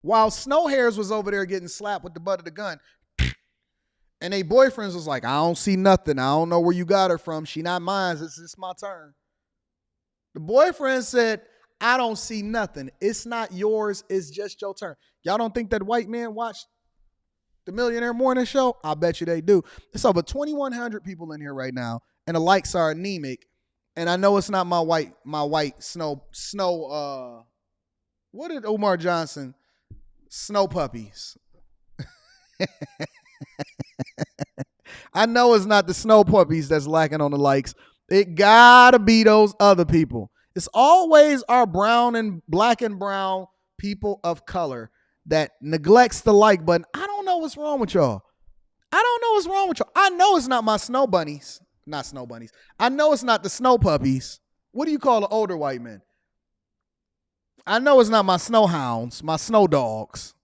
while Snow Hairs was over there getting slapped with the butt of the gun. And they boyfriends was like, I don't see nothing. I don't know where you got her from. She not mine. It's my turn. The boyfriend said, I don't see nothing. It's not yours. It's just your turn. Y'all don't think that white man watched the Millionaire Morning Show? I bet you they do. It's over 2,100 people in here right now, and the likes are anemic. And I know it's not my white snow. What did Umar Johnson? Snow puppies. I know it's not the snow puppies that's lacking on the likes. It gotta be those other people. It's always our brown and black and brown people of color that neglects the like button. I don't know what's wrong with y'all. I know it's not my snow bunnies. Not snow bunnies. I know it's not the snow puppies. What do you call the older white men? I know it's not my snow hounds, my snow dogs.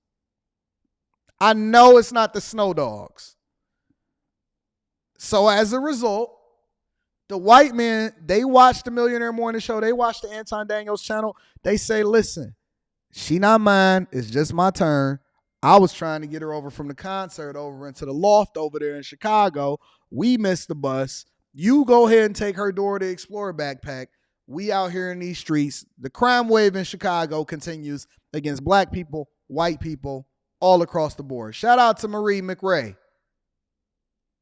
I know it's not the snow dogs. So as a result, the white men, they watch the Millionaire Morning Show. They watch the Anton Daniels channel. They say, listen, she not mine. It's just my turn. I was trying to get her over from the concert over into the loft over there in Chicago. We missed the bus. You go ahead and take her Dora the Explorer backpack. We out here in these streets. The crime wave in Chicago continues against black people, white people, all across the board. Shout out to Marie McRae.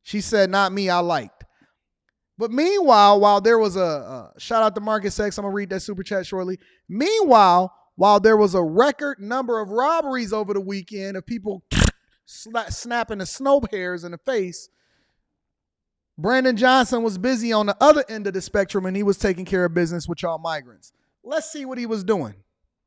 She said, not me, I liked. But meanwhile, while there was a shout out to Marcus X, I'm going to read that super chat shortly. Meanwhile, while there was a record number of robberies over the weekend of people snapping the snow hairs in the face, Brandon Johnson was busy on the other end of the spectrum, and he was taking care of business with y'all migrants. Let's see what he was doing.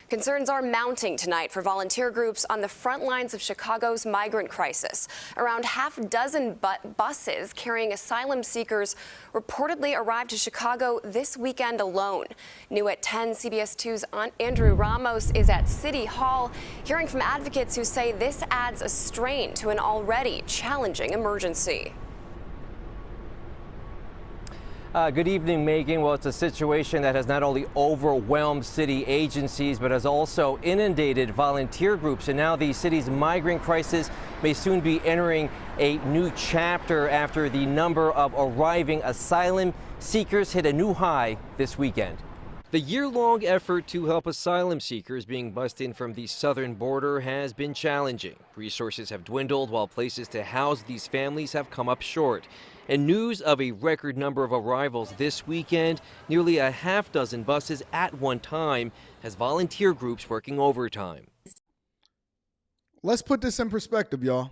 Concerns are mounting tonight for volunteer groups on the front lines of Chicago's migrant crisis. Around half a dozen buses carrying asylum seekers reportedly arrived to Chicago this weekend alone. New at 10, CBS 2's Andrew Ramos is at City Hall, hearing from advocates who say this adds a strain to an already challenging emergency. Good evening, Megan. Well, it's a situation that has not only overwhelmed city agencies, but has also inundated volunteer groups. And now the city's migrant crisis may soon be entering a new chapter after the number of arriving asylum seekers hit a new high this weekend. The year-long effort to help asylum seekers being bussed in from the southern border has been challenging. Resources have dwindled while places to house these families have come up short. And news of a record number of arrivals this weekend, nearly a half dozen buses at one time, has volunteer groups working overtime. Let's put this in perspective, y'all.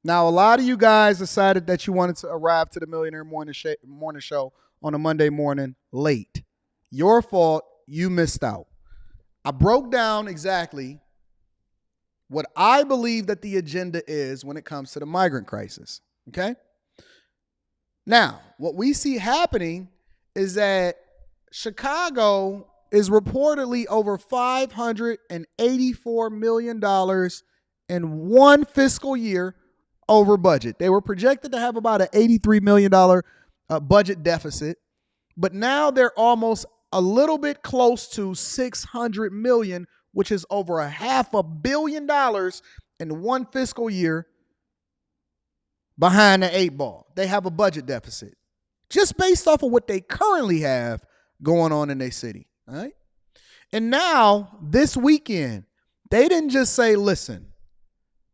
Now, a lot of you guys decided that you wanted to arrive to the Millionaire Morning Show on a Monday morning late. Your fault. You missed out. I broke down exactly what I believe that the agenda is when it comes to the migrant crisis. Okay? Now, what we see happening is that Chicago is reportedly over $584 million in one fiscal year over budget. They were projected to have about an $83 million budget deficit, but now they're almost a little bit close to $600 million, which is over $500 million in one fiscal year behind the eight ball. They have a budget deficit just based off of what they currently have going on in their city. All right. And now this weekend, they didn't just say, listen,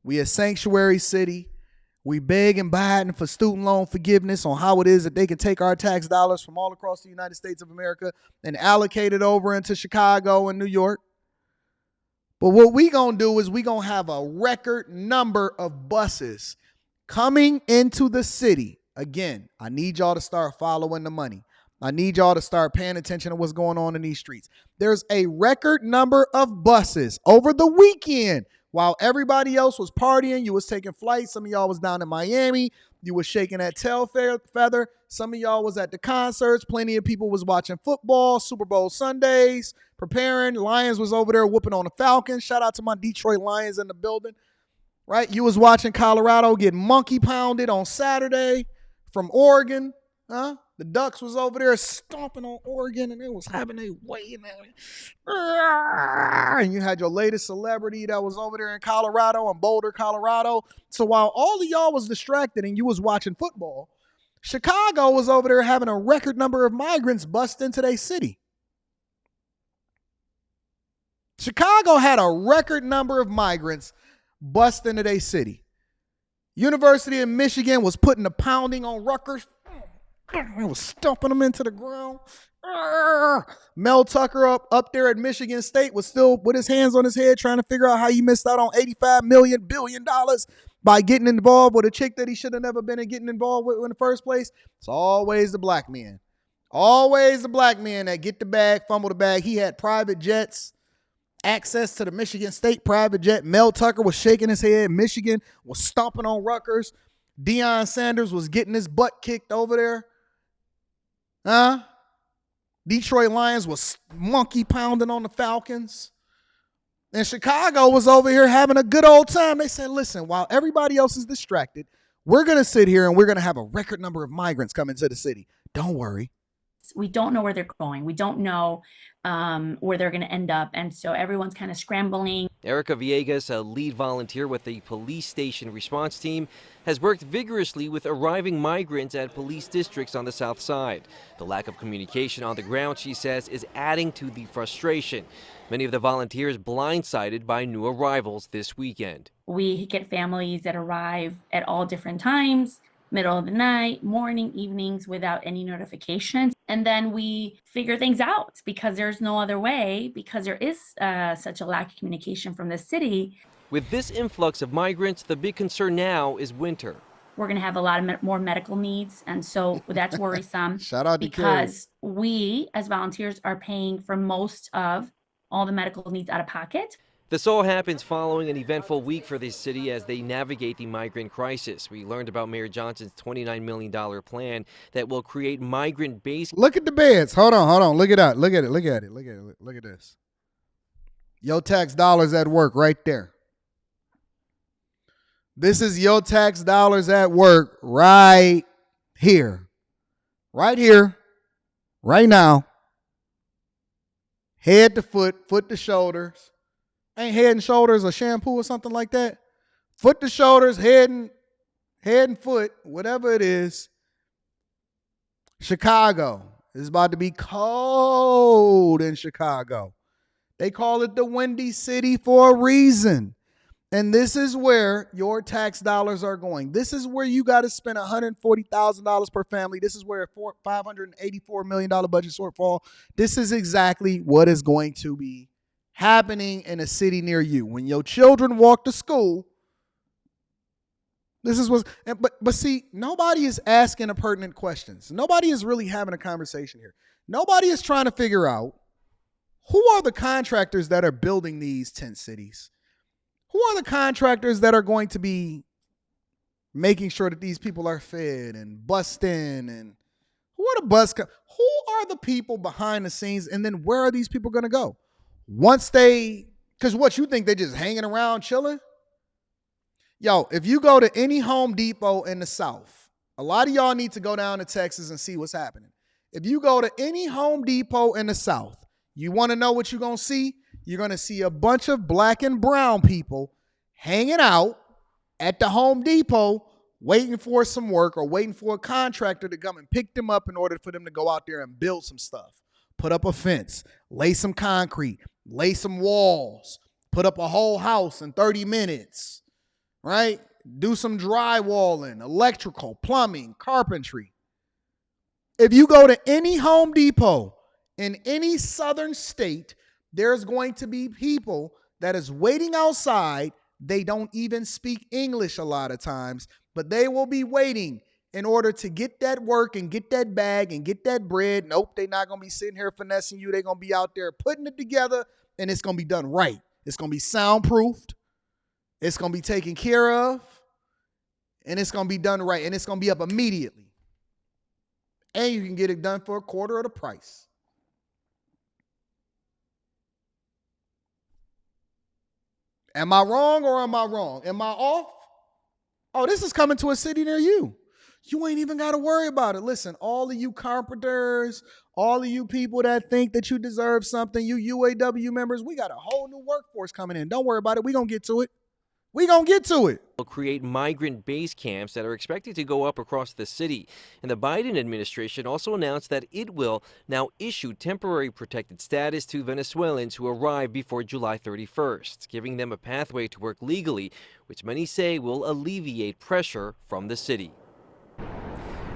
we a sanctuary city. We begging Biden for student loan forgiveness on how it is that they can take our tax dollars from all across the United States of America and allocate it over into Chicago and New York. But what we gonna do is we gonna have a record number of buses coming into the city. Again, I need y'all to start following the money. I need y'all to start paying attention to what's going on in these streets. There's a record number of buses over the weekend. While everybody else was partying, you was taking flights. Some of y'all was down in Miami. You was shaking that tail feather. Some of y'all was at the concerts. Plenty of people was watching football, Super Bowl Sundays, preparing. Lions was over there whooping on the Falcons. Shout out to my Detroit Lions in the building. Right? You was watching Colorado get monkey pounded on Saturday from Oregon. Huh? The Ducks was over there stomping on Oregon, and they was having a way in there. And you had your latest celebrity that was over there in Colorado, in Boulder, Colorado. So while all of y'all was distracted and you was watching football, Chicago was over there having a record number of migrants bust into their city. Chicago had a record number of migrants bust into their city. University of Michigan was putting a pounding on Rutgers. It was stumping them into the ground. Mel Tucker up there at Michigan State was still with his hands on his head trying to figure out how he missed out on $85 billion by getting involved with a chick that he should have never been getting involved with in the first place. It's always the black men. Always the black men that get the bag, fumble the bag. He had private jets, access to the Michigan State private jet. Mel Tucker was shaking his head. Michigan was stomping on Rutgers. Deion Sanders was getting his butt kicked over there. Detroit Lions was monkey pounding on the Falcons. And Chicago was over here having a good old time. They said, listen, while everybody else is distracted, we're going to sit here and we're going to have a record number of migrants come into the city. Don't worry. We don't know where they're going. We don't know where they're going to end up. And so everyone's kind of scrambling. Erica Villegas, a lead volunteer with the police station response team, has worked vigorously with arriving migrants at police districts on the south side. The lack of communication on the ground, she says, is adding to the frustration. Many of the volunteers blindsided by new arrivals this weekend. We get families that arrive at all different times, middle of the night, morning, evenings, without any notifications. And then we figure things out because there's no other way, because there is such a lack of communication from the city. With this influx of migrants, the big concern now is winter. We're going to have a lot of more medical needs. And so that's worrisome. Shout out to because we, as volunteers, are paying for most of all the medical needs out of pocket. This all happens following an eventful week for this city as they navigate the migrant crisis. We learned about Mayor Johnson's $29 million plan that will create migrant-based... Look at the beds. Hold on. Look at that. Look at it. Look at this. Your tax dollars at work right there. This is your tax dollars at work right here. Right here. Right now. Head to foot, foot to shoulders. Ain't Head and Shoulders a shampoo or something like that? Foot to shoulders, head and foot, whatever it is. Chicago is about to be cold in Chicago. They call it the Windy City for a reason. And this is where your tax dollars are going. This is where you got to spend $140,000 per family. This is where a $584 million budget shortfall. This is exactly what is going to be happening in a city near you. When your children walk to school, this is what, but see, nobody is asking the pertinent questions. Nobody is really having a conversation here. Nobody is trying to figure out who are the contractors that are building these tent cities. Who are the contractors that are going to be making sure that these people are fed and bussed in? And who are the people behind the scenes? And then where are these people going to go? Once because what, you think they just hanging around chilling? Yo, if you go to any Home Depot in the South, a lot of y'all need to go down to Texas and see what's happening. If you go to any Home Depot in the South, you want to know what you're going to see? You're going to see a bunch of black and brown people hanging out at the Home Depot waiting for some work or waiting for a contractor to come and pick them up in order for them to go out there and build some stuff. Put up a fence, lay some concrete, lay some walls, put up a whole house in 30 minutes, right? Do some drywalling, electrical, plumbing, carpentry. If you go to any Home Depot in any southern state, there's going to be people that is waiting outside. They don't even speak English a lot of times, but they will be waiting in order to get that work and get that bag and get that bread. Nope, they're not going to be sitting here finessing you. They're going to be out there putting it together, and it's going to be done right. It's going to be soundproofed. It's going to be taken care of, and it's going to be done right, and it's going to be up immediately. And you can get it done for a quarter of the price. Am I wrong or am I wrong? Am I off? Oh, this is coming to a city near you. You ain't even got to worry about it. Listen, all of you carpenters, all of you people that think that you deserve something, you UAW members, we got a whole new workforce coming in. Don't worry about it. We're going to get to it. We're going to get to it. Will create migrant base camps that are expected to go up across the city. And the Biden administration also announced that it will now issue temporary protected status to Venezuelans who arrive before July 31st, giving them a pathway to work legally, which many say will alleviate pressure from the city.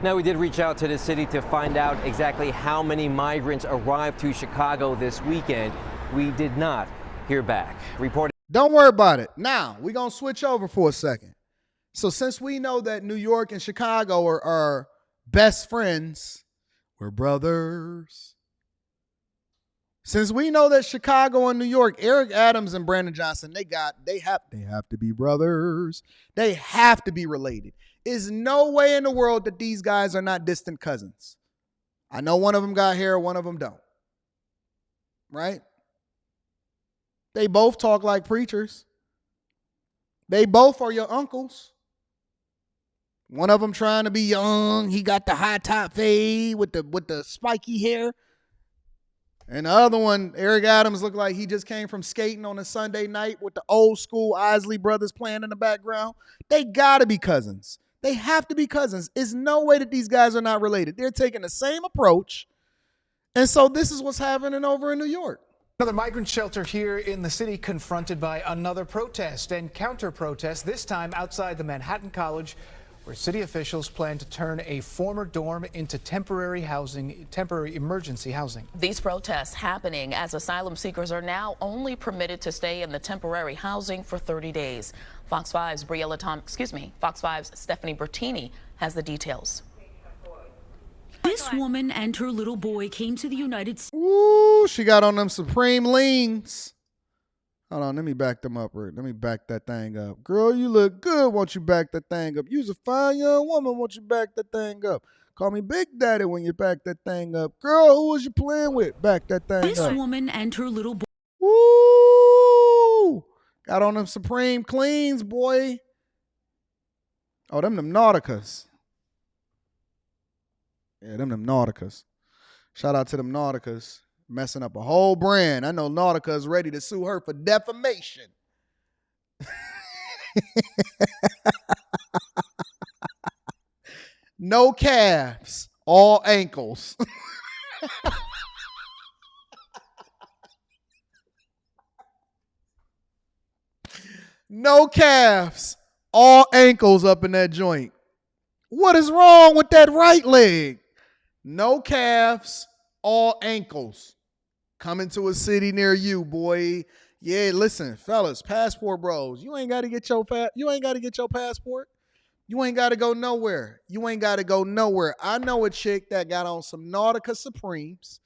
Now, we did reach out to the city to find out exactly how many migrants arrived to Chicago this weekend. We did not hear back. Reporting. Don't worry about it. Now, we're going to switch over for a second. So since we know that New York and Chicago are best friends, we're brothers. Since we know that Chicago and New York, Eric Adams and Brandon Johnson, they have to be brothers. They have to be related. There's no way in the world that these guys are not distant cousins. I know one of them got hair, one of them don't. Right? They both talk like preachers. They both are your uncles. One of them trying to be young. He got the high top fade with the spiky hair. And the other one, Eric Adams, looked like he just came from skating on a Sunday night with the old school Isley Brothers playing in the background. They got to be cousins. They have to be cousins. There's no way that these guys are not related. They're taking the same approach. And so this is what's happening over in New York. Another migrant shelter here in the city confronted by another protest and counter-protest, this time outside the Manhattan College, where city officials plan to turn a former dorm into temporary emergency housing. These protests happening as asylum seekers are now only permitted to stay in the temporary housing for 30 days. Fox 5's Fox 5's Stephanie Bertini has the details. This woman and her little boy came to the United States. Ooh, she got on them Supreme leans. Hold on, let me back them up, Rick. Let me back that thing up. Girl, you look good. Won't you back that thing up? You's a fine young woman. Won't you back that thing up? Call me Big Daddy when you back that thing up. Girl, who was you playing with? Back that thing up. This woman and her little boy. Ooh, got on them Supreme cleans, boy. Oh, them Nauticas. Yeah, them Nauticas. Shout out to them Nauticas. Messing up a whole brand. I know Nautica is ready to sue her for defamation. No calves, all ankles. No calves, all ankles up in that joint. What is wrong with that right leg? No calves, all ankles. Coming to a city near you, boy. Yeah, listen, fellas, passport bros. You ain't got to get your passport. You ain't got to go nowhere. You ain't got to go nowhere. I know a chick that got on some Nautica Supremes.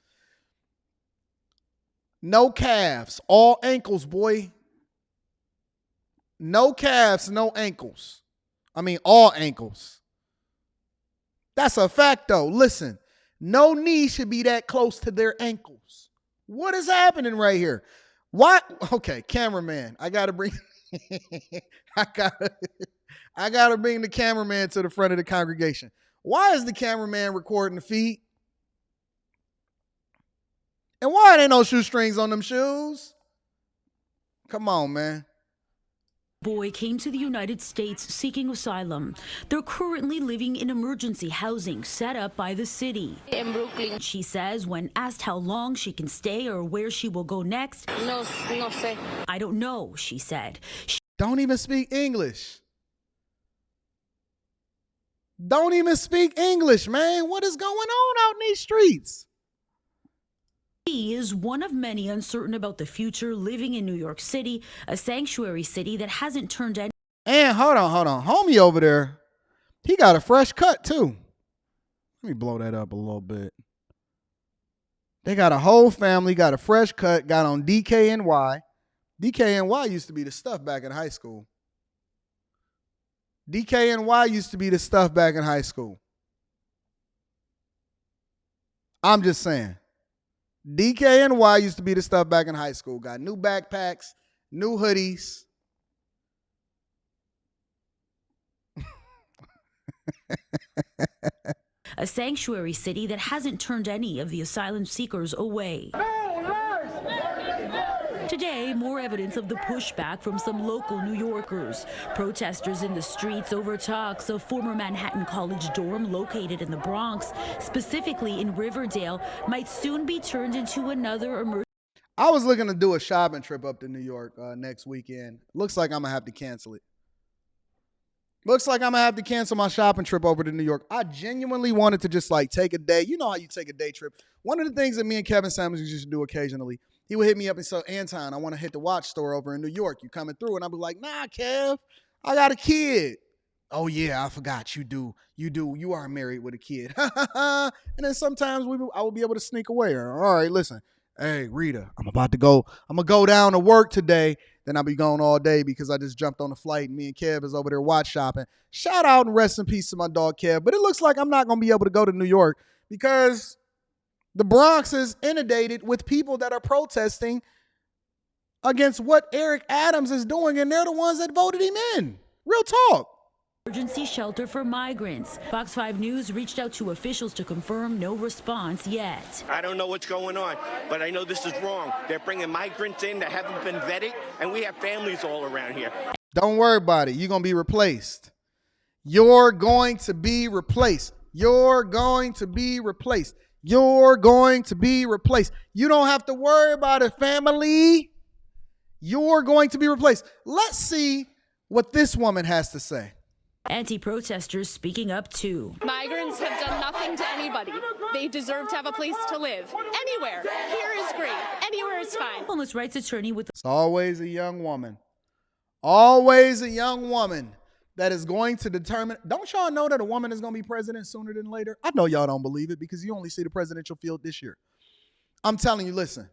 No calves, all ankles, boy. No calves, no ankles. I mean, all ankles. That's a fact, though. Listen, no knee should be that close to their ankles. What is happening right here? What? Okay, cameraman. I gotta bring the cameraman to the front of the congregation. Why is the cameraman recording the feet? And why ain't no shoestrings on them shoes? Come on, man. Boy came to the United States seeking asylum. They're currently living in emergency housing set up by the city. In Brooklyn. She says when asked how long she can stay or where she will go next, No sé. I don't know, she said. Don't even speak English. Don't even speak English, man. What is going on out in these streets? She is one of many uncertain about the future living in New York City, a sanctuary city that hasn't turned any. And hold on. Homie over there, he got a fresh cut too. Let me blow that up a little bit. They got a whole family, got a fresh cut, got on DKNY. DKNY used to be the stuff back in high school. DKNY used to be the stuff back in high school. I'm just saying. DKNY used to be the stuff back in high school. Got new backpacks, new hoodies. a sanctuary city that hasn't turned any of the asylum seekers away. Today, more evidence of the pushback from some local New Yorkers. Protesters in the streets over talks of former Manhattan College dorm located in the Bronx, specifically in Riverdale, might soon be turned into another emergency. I was looking to do a shopping trip up to New York next weekend. Looks like I'm going to have to cancel it. Looks like I'm going to have to cancel my shopping trip over to New York. I genuinely wanted to just like take a day. You know how you take a day trip. One of the things that me and Kevin Samuels used to do occasionally, he would hit me up and say, Anton, I want to hit the watch store over in New York. You coming through? And I'd be like, nah, Kev, I got a kid. Oh, yeah, I forgot you do. You are married with a kid. And then sometimes I will be able to sneak away. All right, listen. Hey, Rita, I'm going to go down to work today. Then I'll be gone all day because I just jumped on the flight and me and Kev is over there watch shopping. Shout out and rest in peace to my dog, Kev. But it looks like I'm not going to be able to go to New York because the Bronx is inundated with people that are protesting against what Eric Adams is doing, and they're the ones that voted him in. Real talk. Emergency shelter for migrants. Fox 5 News reached out to officials to confirm no response yet. I don't know what's going on, but I know this is wrong. They're bringing migrants in that haven't been vetted, and we have families all around here. Don't worry about it. You're going to be replaced. You're going to be replaced. You're going to be replaced. You're going to be replaced. You don't have to worry about it, family. You're going to be replaced. Let's see what this woman has to say. Anti-protesters speaking up too. Migrants have done nothing to anybody. They deserve to have a place to live. Anywhere. Here is great. Anywhere is fine. Homeless rights attorney with It's always a young woman. Always a young woman that is going to determine. Don't y'all know that a woman is going to be president sooner than later? I know y'all don't believe it because you only see the presidential field this year. I'm telling you, listen.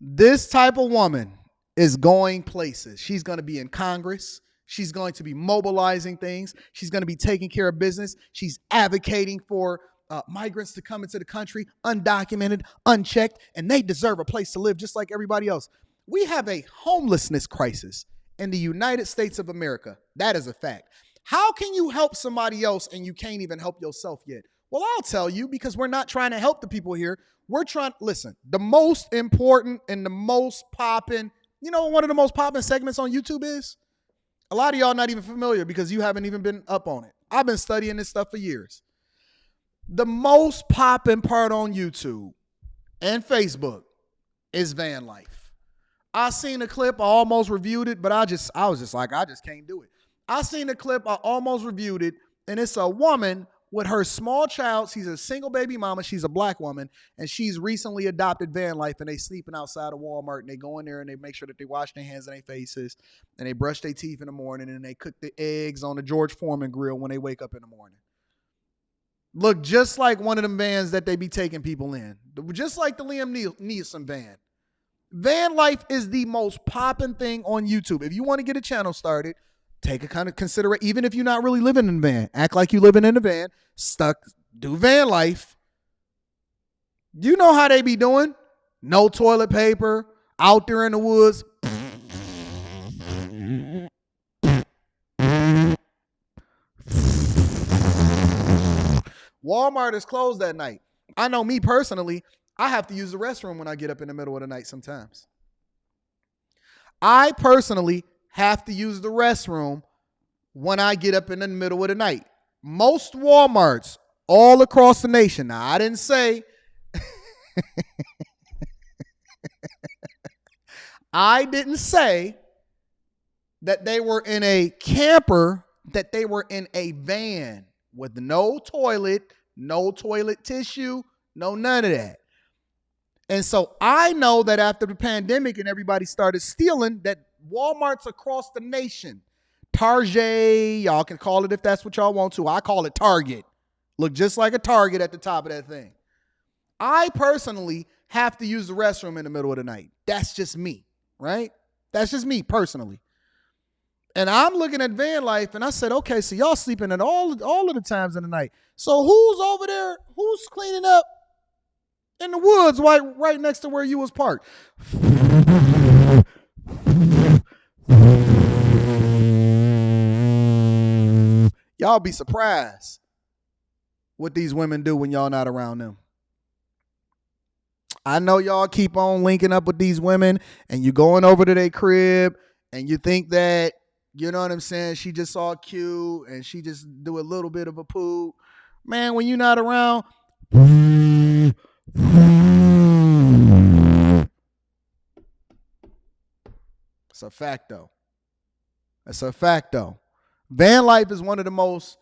This type of woman is going places. She's going to be in Congress. She's going to be mobilizing things. She's going to be taking care of business. She's advocating for migrants to come into the country undocumented, unchecked, and they deserve a place to live just like everybody else. We have a homelessness crisis in the United States of America. That is a fact. How can you help somebody else and you can't even help yourself yet? Well, I'll tell you, because we're not trying to help the people here. We're trying, listen, the most important and the most popping, you know what one of the most popping segments on YouTube is? A lot of y'all not even familiar because you haven't even been up on it. I've been studying this stuff for years. The most popping part on YouTube and Facebook is van life. I seen a clip, I almost reviewed it, but I was just like, I just can't do it. I seen a clip, I almost reviewed it, and it's a woman with her small child. She's a single baby mama. She's a black woman, and she's recently adopted van life, and they sleeping outside of Walmart, and they go in there, and they make sure that they wash their hands and their faces, and they brush their teeth in the morning, and they cook the eggs on the George Foreman grill when they wake up in the morning. Look just like one of them vans that they be taking people in. Just like the Liam Neeson van. Van life is the most popping thing on YouTube. If you want to get a channel started, take a kind of consideration, even if you're not really living in a van. Act like you're living in a van. Do van life. You know how they be doing. No toilet paper. Out there in the woods. Walmart is closed that night. I know me personally, I have to use the restroom when I get up in the middle of the night sometimes. I personally have to use the restroom when I get up in the middle of the night. Most Walmarts all across the nation. Now, I didn't say that they were in a camper, that they were in a van with no toilet tissue, no none of that. And so I know that after the pandemic and everybody started stealing, that Walmarts across the nation, Target, y'all can call it if that's what y'all want to. I call it Target. Look just like a Target at the top of that thing. I personally have to use the restroom in the middle of the night. That's just me, right? That's just me personally. And I'm looking at van life and I said, okay, so y'all sleeping at all of the times in the night. So who's over there? Who's cleaning up in the woods right next to where you was parked? Y'all be surprised. what these women do when y'all not around them. I know y'all keep on linking up with these women and you going over to their crib and you think that, you know what I'm saying, she just saw cute and she just do a little bit of a poo. Man, when you're not around, it's a fact though. It's a fact though. Van life is one of the most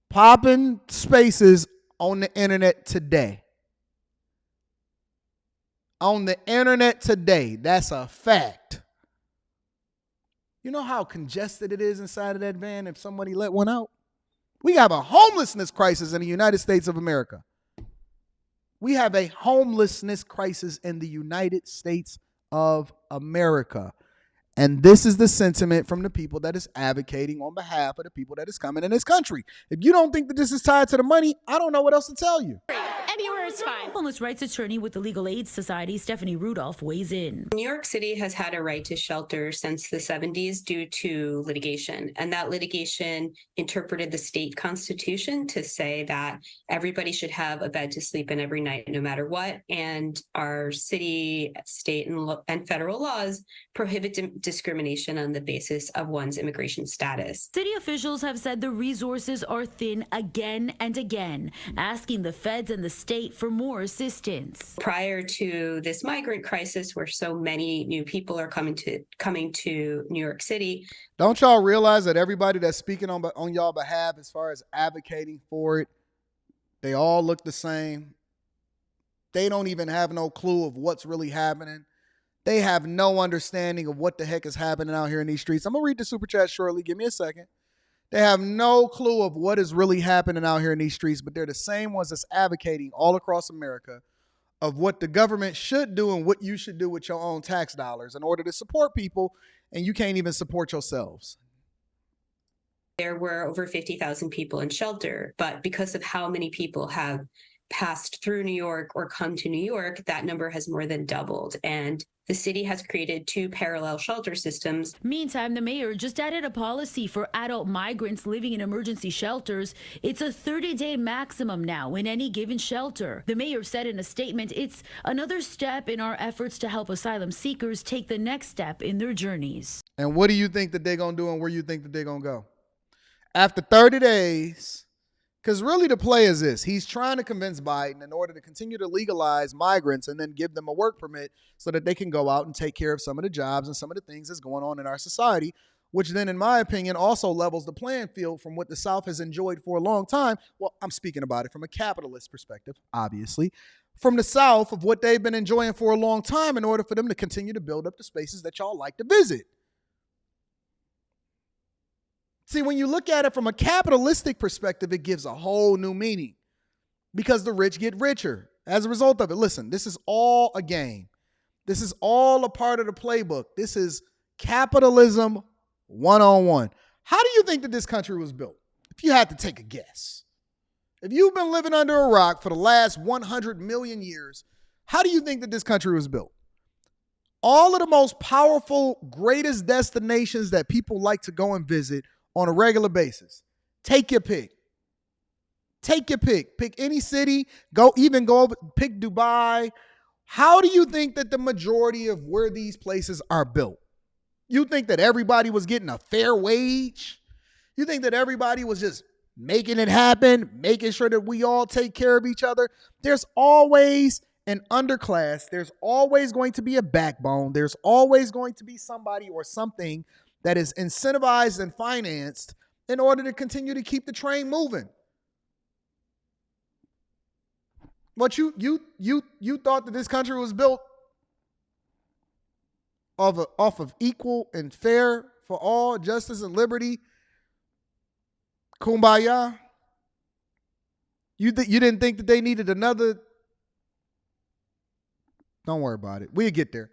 popping spaces on the internet today. On the internet today. That's a fact. You know how congested it is inside of that van if somebody let one out? We have a homelessness crisis in the United States of America. We have a homelessness crisis in the United States of America. And this is the sentiment from the people that is advocating on behalf of the people that is coming in this country. If you don't think that this is tied to the money, I don't know what else to tell you. Anywhere is fine. Homeless rights attorney with the Legal Aid Society, Stephanie Rudolph, weighs in. New York City has had a right to shelter since the 70s due to litigation. And that litigation interpreted the state constitution to say that everybody should have a bed to sleep in every night, no matter what. And our city, state, and federal laws prohibit discrimination on the basis of one's immigration status. City officials have said the resources are thin again and again, asking the feds and the state for more assistance. Prior to this migrant crisis, where so many new people are coming to New York City. Don't y'all realize that everybody that's speaking on y'all behalf as far as advocating for it, they all look the same. They don't even have no clue of what's really happening. They have no understanding of what the heck is happening out here in these streets. I'm going to read the super chat shortly. Give me a second. They have no clue of what is really happening out here in these streets, but they're the same ones that's advocating all across America of what the government should do and what you should do with your own tax dollars in order to support people, and you can't even support yourselves. There were over 50,000 people in shelter, but because of how many people have passed through New York or come to New York, that number has more than doubled. And the city has created 2 parallel shelter systems. Meantime, the mayor just added a policy for adult migrants living in emergency shelters. It's a 30-day maximum now in any given shelter. The mayor said in a statement, it's another step in our efforts to help asylum seekers take the next step in their journeys. And what do you think that they're going to do and where you think that they're going to go? After 30 days, because really the play is this. He's trying to convince Biden in order to continue to legalize migrants and then give them a work permit so that they can go out and take care of some of the jobs and some of the things that's going on in our society, which then, in my opinion, also levels the playing field from what the South has enjoyed for a long time. Well, I'm speaking about it from a capitalist perspective, obviously. From the South of what they've been enjoying for a long time in order for them to continue to build up the spaces that y'all like to visit. See, when you look at it from a capitalistic perspective, it gives a whole new meaning because the rich get richer as a result of it. Listen, this is all a game. This is all a part of the playbook. This is capitalism 101. How do you think that this country was built? If you had to take a guess. If you've been living under a rock for the last 100 million years, how do you think that this country was built? All of the most powerful, greatest destinations that people like to go and visit on a regular basis. Take your pick. Take your pick. Pick any city. Pick Dubai. How do you think that the majority of where these places are built? You think that everybody was getting a fair wage? You think that everybody was just making it happen, making sure that we all take care of each other? There's always an underclass. There's always going to be a backbone. There's always going to be somebody or something that is incentivized and financed in order to continue to keep the train moving. But you thought that this country was built off of equal and fair for all, justice and liberty, kumbaya. You didn't think that they needed another. Don't worry about it. We'll get there.